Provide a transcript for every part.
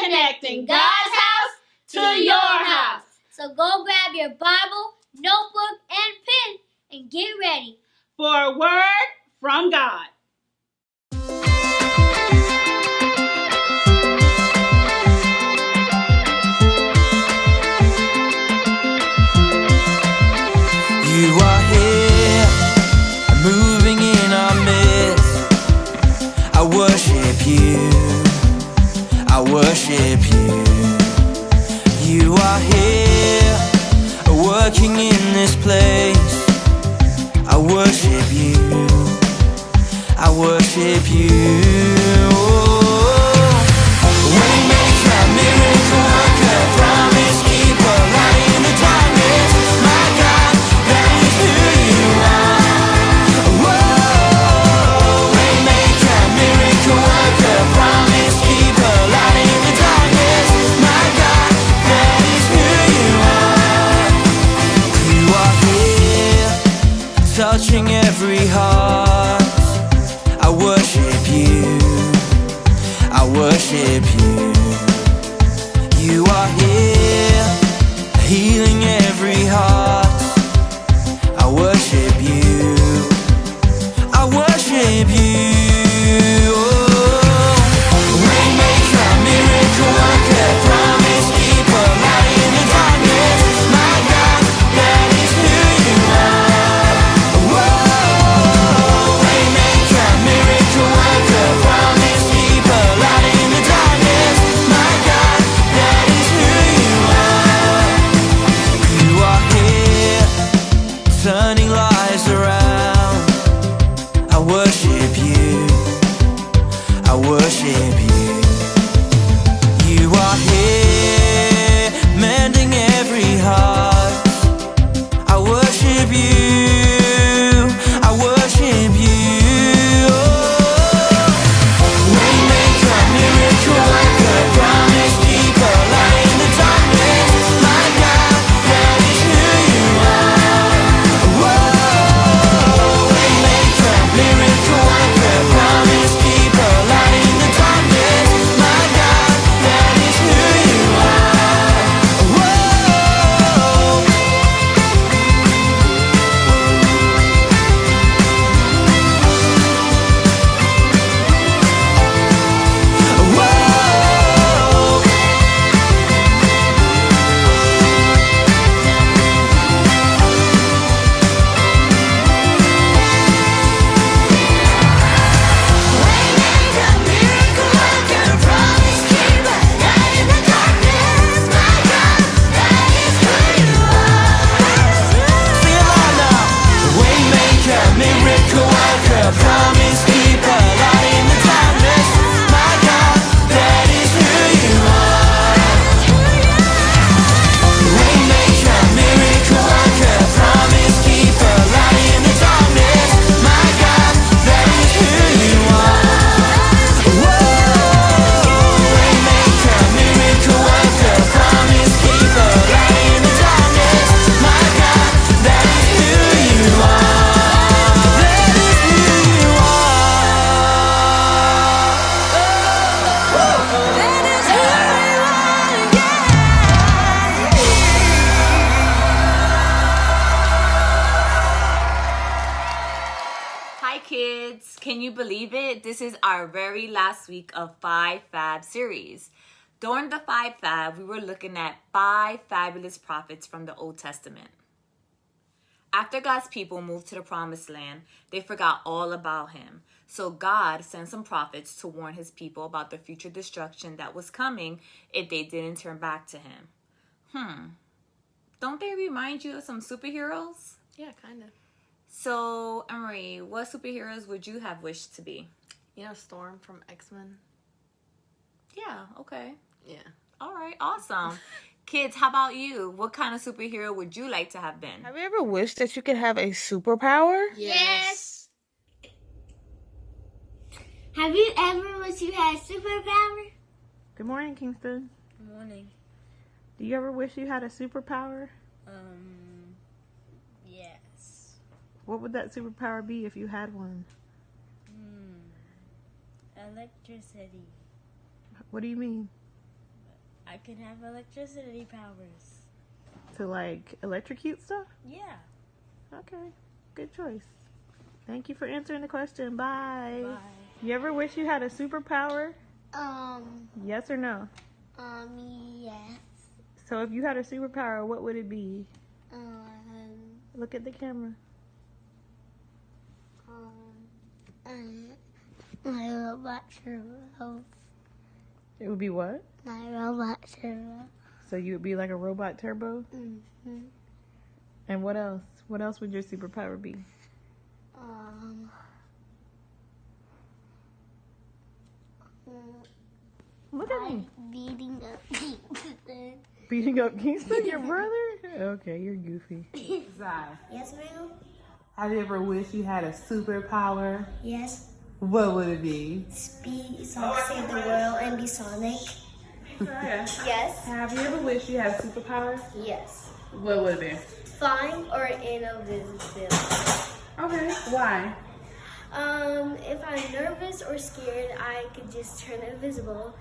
connecting God's house to your house. So go grab your Bible, notebook, and pen and get ready for a word from God. You are here, moving in our midst. I worship you, I worship you. You are here, working in this place. I worship you, I worship you. Waymaker, miracle worker, promise keeper, light in the darkness. My God, that is who you are. Whoa, waymaker, miracle worker, promise keeper, light in the darkness. My God, that is who you are. You are here, touching every heart. I worship you, I worship you. You are here, healing every heart. I worship you, I worship you. Waymaker, miracle worker, promise keeper, light in the darkness. My God, that is who you are. Whoa, waymaker, miracle worker, promise keeper, light in the darkness. My God, that is who you are. You are here, turning lives around. I worship you, I worship you. You are here, mending every heart. I worship you, I worship you. Waymaker, miracle worker, promise keeper, light in the darkness. My God, that is who you are. Whoa, waymaker, miracle worker, promise keeper, light in the darkness. My God, that is who you are. Whoa. Whoa. Waymaker, miracle worker, promise keeper, light in the darkness. My God, that is who you are. Sing it loud now. Waymaker, miracle worker, promise keeper, light in the darkness. My God, that is who you are. Waymaker, miracle worker, promise keeper, light in the darkness. My God, that is who you are. Whoa, waymaker, miracle worker, promise keeper, light in the darkness. My God, that is who you are. That is who you are. That is who you are. Hi kids, can you believe it? This is our very last week of 5 Fab series. During the 5 Fab, we were looking at 5 fabulous prophets from the Old Testament. After God's people moved to the Promised Land, they forgot all about him. So God sent some prophets to warn his people about the future destruction that was coming if they didn't turn back to him. Don't they remind you of some superheroes? Yeah, kind of. So, Emery, what superheroes would you have wished to be? You know Storm from X-Men? Yeah, okay. Yeah. All right, awesome. Kids, how about you? What kind of superhero would you like to have been? Have you ever wished that you could have a superpower? Yes. Have you ever wished you had a superpower? Good morning, Kingston. Good morning. Do you ever wish you had a superpower? Yes. What would that superpower be if you had one? Electricity. What do you mean? I can have electricity powers. To like electrocute stuff? Yeah. Okay, good choice. Thank you for answering the question. Bye. Bye. You ever wish you had a superpower? Yes or no? Yes. So if you had a superpower, what would it be? Look at the camera. My robot turbo. It would be what? My robot turbo. So you would be like a robot turbo? Mm-hmm. And what else? What else would your superpower be? Look at me. Beating up Kingston. Beating up Kingston, your brother? Okay, you're goofy. Yes, ma'am? Have you ever wished you had a superpower? Yes. What would it be? Speed, save the world, and be Sonic. Yes. Have you ever wished you had a superpower? Yes. What would it Flying or invisibility. be? Okay, why? If I'm nervous or scared, I could just turn invisible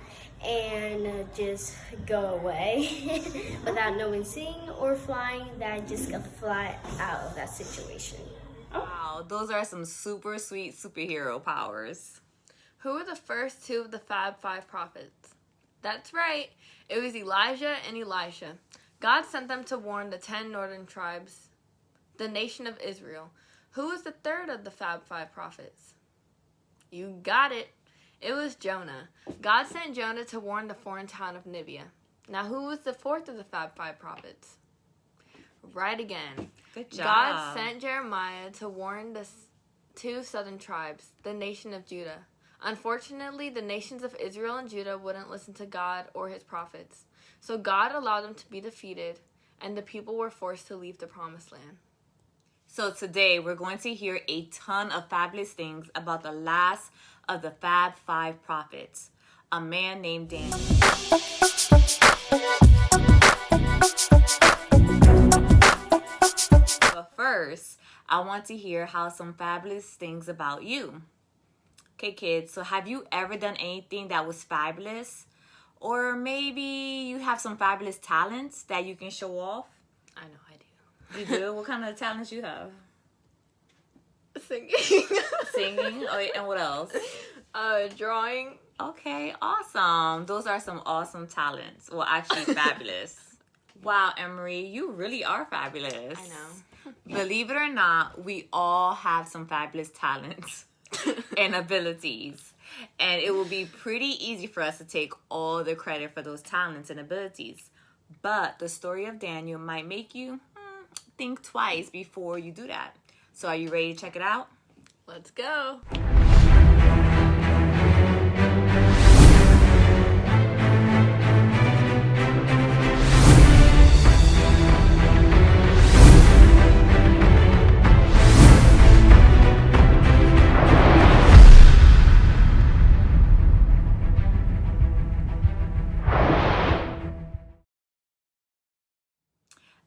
and just go away without no one seeing, or flying, that I just could fly out of that situation. Wow, those are some super sweet superhero powers. Who were the first two of the Fab Five prophets? That's right. It was Elijah and Elisha. God sent them to warn the 10 northern tribes, the nation of Israel. Who was the third of the Fab Five prophets? You got it. It was Jonah. God sent Jonah to warn the foreign town of Nineveh. Now, who was the fourth of the Fab Five prophets? Right again. Good job. God sent Jeremiah to warn the two southern tribes, the nation of Judah. Unfortunately, the nations of Israel and Judah wouldn't listen to God or his prophets. So God allowed them to be defeated, and the people were forced to leave the promised land. So today we're going to hear a ton of fabulous things about the last of the Fab Five prophets, a man named Daniel. But first, I want to hear how some fabulous things about you. Okay, kids, so have you ever done anything that was fabulous? Or maybe you have some fabulous talents that you can show off? I know I do. You do? What kind of talents you have? Singing. Singing? Oh, and what else? Drawing. Okay, awesome. Those are some awesome talents. Well, actually, fabulous. Wow, Emery, you really are fabulous. I know. Believe it or not, we all have some fabulous talents and abilities. And it will be pretty easy for us to take all the credit for those talents and abilities. But the story of Daniel might make you think twice before you do that. So are you ready to check it out? Let's go.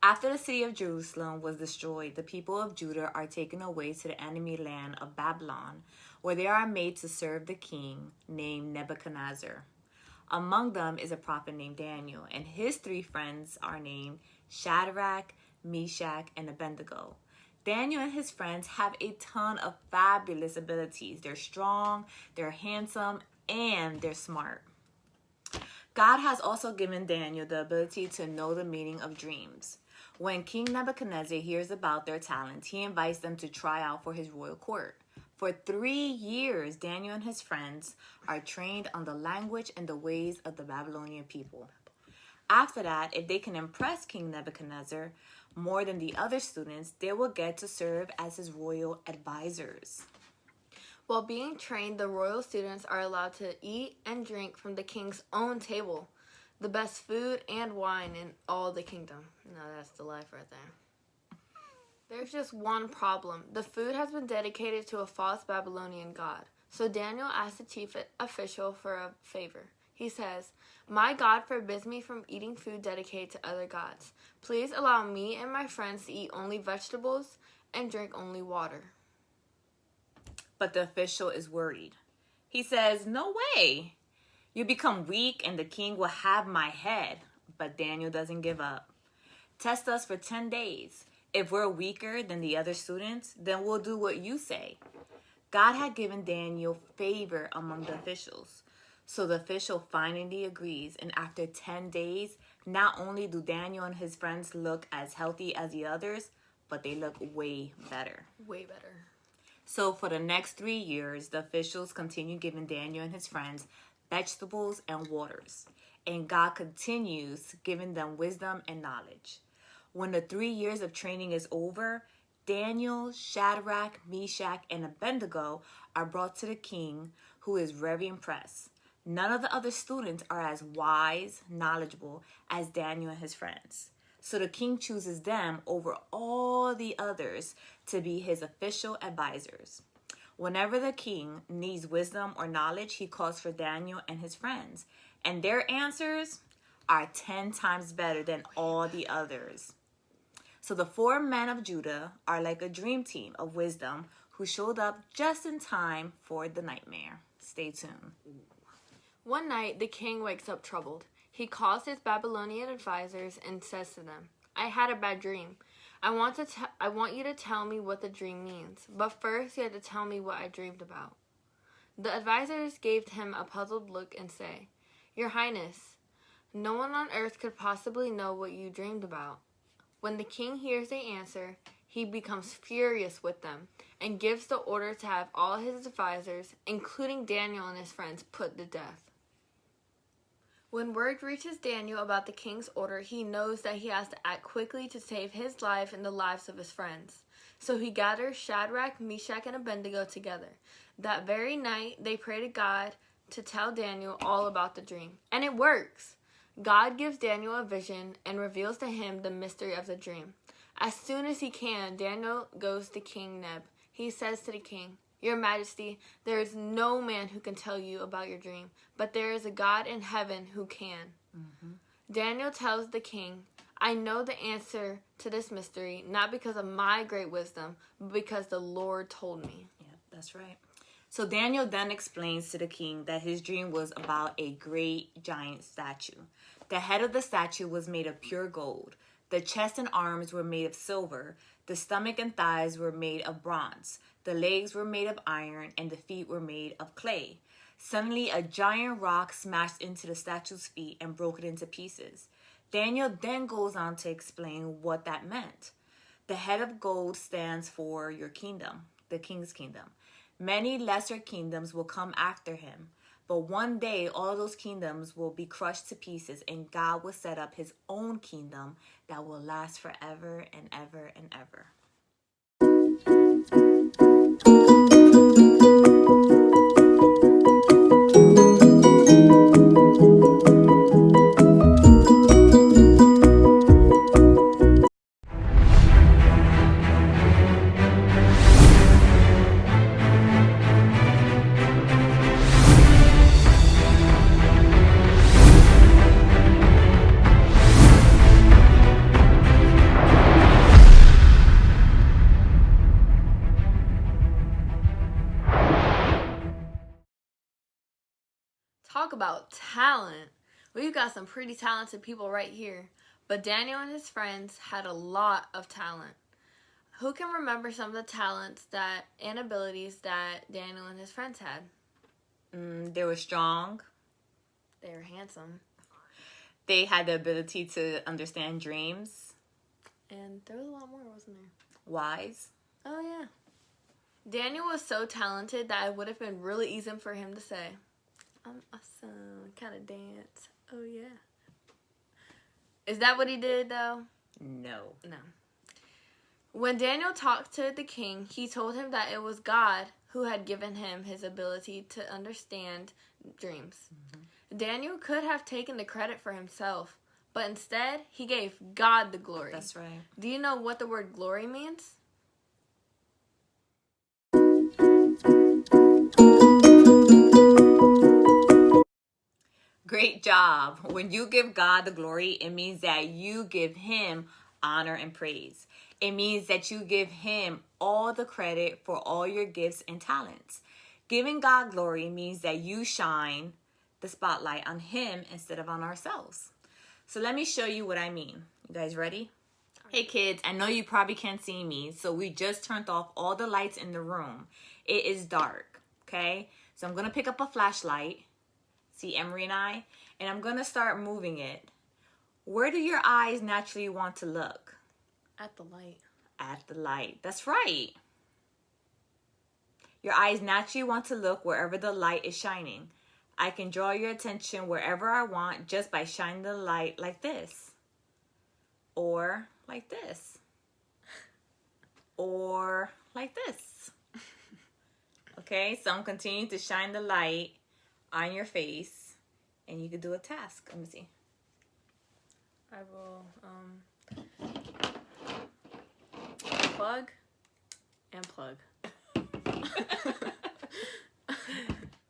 After the city of Jerusalem was destroyed, the people of Judah are taken away to the enemy land of Babylon, where they are made to serve the king named Nebuchadnezzar. Among them is a prophet named Daniel, and his three friends are named Shadrach, Meshach, and Abednego. Daniel and his friends have a ton of fabulous abilities. They're strong, they're handsome, and they're smart. God has also given Daniel the ability to know the meaning of dreams. When King Nebuchadnezzar hears about their talents, he invites them to try out for his royal court. For 3 years, Daniel and his friends are trained on the language and the ways of the Babylonian people. After that, if they can impress King Nebuchadnezzar more than the other students, they will get to serve as his royal advisors. While being trained, the royal students are allowed to eat and drink from the king's own table, the best food and wine in all the kingdom. Now that's the life right there. There's just one problem. The food has been dedicated to a false Babylonian god. So Daniel asks the chief official for a favor. He says, "My God forbids me from eating food dedicated to other gods. Please allow me and my friends to eat only vegetables and drink only water." But the official is worried. He says, "No way. You become weak and the king will have my head. But Daniel doesn't give up. Test us for 10 days. If we're weaker than the other students, then we'll do what you say. God had given Daniel favor among the officials. So the official finally agrees, and after 10 days, not only do Daniel and his friends look as healthy as the others, but they look way better. Way better. So for the next 3 years, the officials continue giving Daniel and his friends vegetables and waters. And God continues giving them wisdom and knowledge. When the 3 years of training is over, Daniel, Shadrach, Meshach, and Abednego are brought to the king, who is very impressed. None of the other students are as wise, knowledgeable as Daniel and his friends. So the king chooses them over all the others to be his official advisors. Whenever the king needs wisdom or knowledge, he calls for Daniel and his friends. And their answers are 10 times better than all the others. So the 4 men of Judah are like a dream team of wisdom who showed up just in time for the nightmare. Stay tuned. One night, the king wakes up troubled. He calls his Babylonian advisors and says to them, I had a bad dream. I want you to tell me what the dream means, but first you have to tell me what I dreamed about. The advisors gave him a puzzled look and say, Your Highness, no one on earth could possibly know what you dreamed about. When the king hears the answer, he becomes furious with them and gives the order to have all his advisors, including Daniel and his friends, put to death. When word reaches Daniel about the king's order, he knows that he has to act quickly to save his life and the lives of his friends. So he gathers Shadrach, Meshach, and Abednego together. That very night, they pray to God to tell Daniel all about the dream. And it works! God gives Daniel a vision and reveals to him the mystery of the dream. As soon as he can, Daniel goes to King Neb. He says to the king, Your Majesty, there is no man who can tell you about your dream, but there is a God in heaven who can. Mm-hmm. Daniel tells the king, I know the answer to this mystery, not because of my great wisdom, but because the Lord told me. Yeah, that's right. So Daniel then explains to the king that his dream was about a great giant statue. The head of the statue was made of pure gold. The chest and arms were made of silver. The stomach and thighs were made of bronze. The legs were made of iron, and the feet were made of clay. Suddenly, a giant rock smashed into the statue's feet and broke it into pieces. Daniel then goes on to explain what that meant. The head of gold stands for your kingdom, the king's kingdom. Many lesser kingdoms will come after him, but one day all those kingdoms will be crushed to pieces, and God will set up his own kingdom that will last forever and ever and ever. Talk about talent. We've got some pretty talented people right here. But Daniel and his friends had a lot of talent. Who can remember some of the talents and abilities that Daniel and his friends had? They were strong. They were handsome. They had the ability to understand dreams. And there was a lot more, wasn't there? Wise. Oh, yeah. Daniel was so talented that it would have been really easy for him to say, I'm awesome, kind of dance. Oh, yeah. Is that what he did, though? No. When Daniel talked to the king, he told him that it was God who had given him his ability to understand dreams. Mm-hmm. Daniel could have taken the credit for himself, but instead, he gave God the glory. That's right. Do you know what the word glory means? Great job. When you give God the glory, it means that you give him honor and praise. It means that you give him all the credit for all your gifts and talents. Giving God glory means that you shine, the spotlight on him instead of on ourselves. So let me show you what I mean. You guys ready? Hey kids, I know you probably can't see me, so we just turned off all the lights in the room. It is dark, okay? So I'm gonna pick up a flashlight, see Emery and I'm gonna start moving it. Where do your eyes naturally want to look? At the light. At the light, that's right. Your eyes naturally want to look wherever the light is shining. I can draw your attention wherever I want just by shining the light like this. Or like this. Or like this. Okay, so I'm continuing to shine the light on your face and you can do a task. Let me see. I will plug and plug.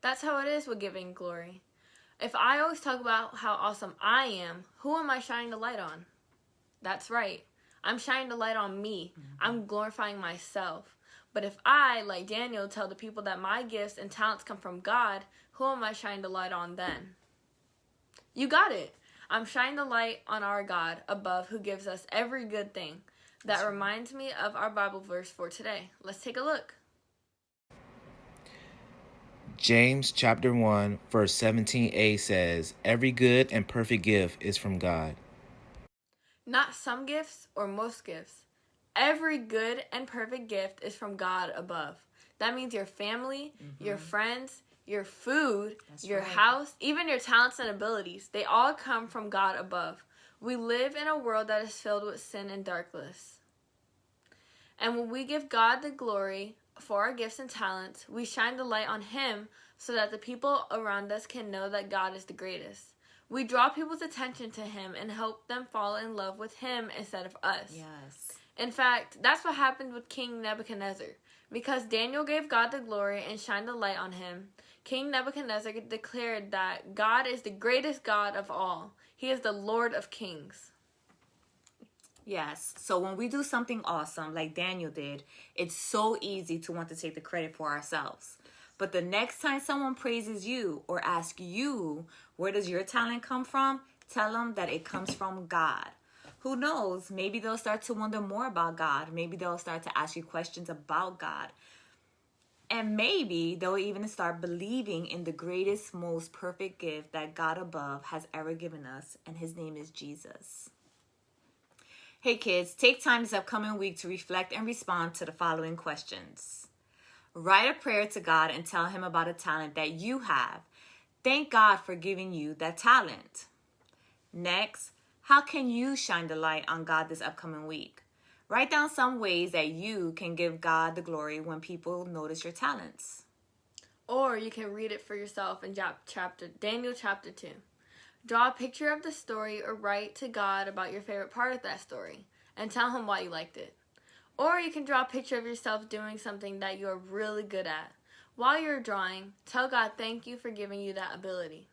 That's how it is with giving glory. If I always talk about how awesome I am, who am I shining the light on? That's right. I'm shining the light on me. I'm glorifying myself. But if I, like Daniel, tell the people that my gifts and talents come from God, who am I shining the light on then? You got it. I'm shining the light on our God above who gives us every good thing. That reminds me of our Bible verse for today. Let's take a look. James chapter 1 verse 17a says, "Every good and perfect gift is from God." Not some gifts or most gifts. Every good and perfect gift is from God above. That means your family, your friends, your food, your house, even your talents and abilities. They all come from God above. We live in a world that is filled with sin and darkness. And when we give God the glory for our gifts and talents, we shine the light on Him so that the people around us can know that God is the greatest. We draw people's attention to Him and help them fall in love with Him instead of us. Yes. In fact, that's what happened with King Nebuchadnezzar. Because Daniel gave God the glory and shined the light on him, King Nebuchadnezzar declared that God is the greatest God of all. He is the Lord of kings. Yes. So when we do something awesome like Daniel did, it's so easy to want to take the credit for ourselves. But the next time someone praises you or asks you, where does your talent come from? Tell them that it comes from God. Who knows? Maybe they'll start to wonder more about God. Maybe they'll start to ask you questions about God. And maybe they'll even start believing in the greatest, most perfect gift that God above has ever given us. And His name is Jesus. Hey kids, take time this upcoming week to reflect and respond to the following questions. Write a prayer to God and tell Him about a talent that you have. Thank God for giving you that talent. Next, how can you shine the light on God this upcoming week? Write down some ways that you can give God the glory when people notice your talents. Or you can read it for yourself in Daniel chapter 2. Draw a picture of the story or write to God about your favorite part of that story and tell Him why you liked it. Or you can draw a picture of yourself doing something that you are really good at. While you're drawing, tell God thank you for giving you that ability,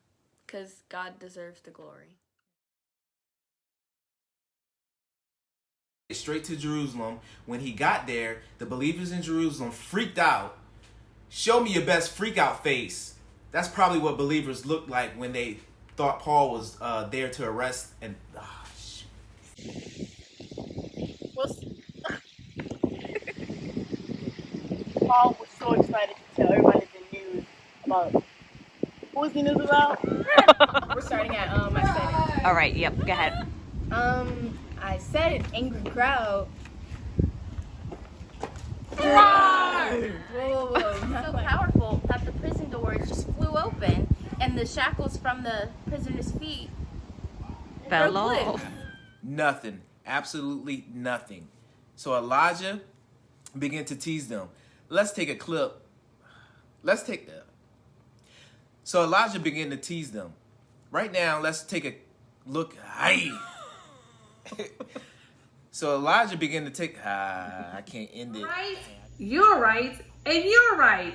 because God deserves the glory. Straight to Jerusalem. When he got there, the believers in Jerusalem freaked out. Show me your best freak out face. That's probably what believers looked like when they thought Paul was there to arrest and Paul was so excited to tell everybody the news about. What was the news about? We're starting at I said it. All right, yep, go ahead. I said an angry crowd. Whoa. So powerful that the prison doors just flew open and the shackles from the prisoner's feet Fell broke off. loose. nothing. Absolutely nothing. So Elijah began to tease them. Let's take a clip. So Elijah began to tease them. Right now, let's take a look. Aye. So Elijah began to take. I can't end it. Right, you're right, and you're right.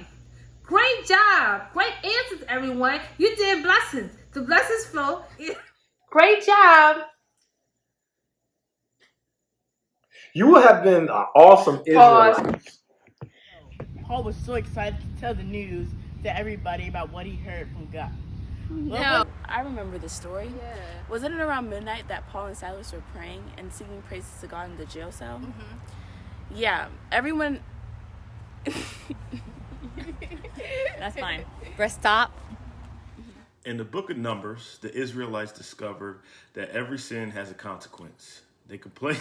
Great job. Great answers, everyone. You did blessings. The blessings flow. Great job. You have been an awesome Israelite. Paul was so excited to tell the news to everybody about what he heard from God. No. I remember the story. Yeah. Wasn't it around midnight that Paul and Silas were praying and singing praises to God in the jail cell? Mm-hmm. Yeah, everyone. That's fine. Press stop. In the book of Numbers, the Israelites discovered that every sin has a consequence. They complained.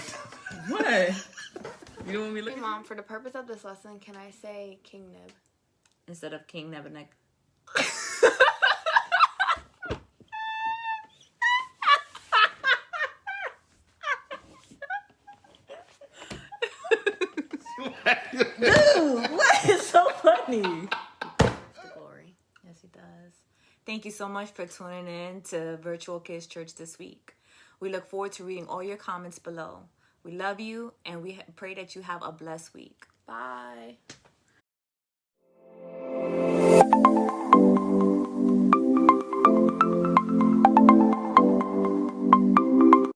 What? You want me to look Hey, at Mom, for the purpose of this lesson, can I say King Nib? instead of King Nebuchadnezzar? Dude, what is so funny? The glory. Yes, he does. Thank you so much for tuning in to Virtual Kids Church this week. We look forward to reading all your comments below. We love you, and we pray that you have a blessed week. Bye.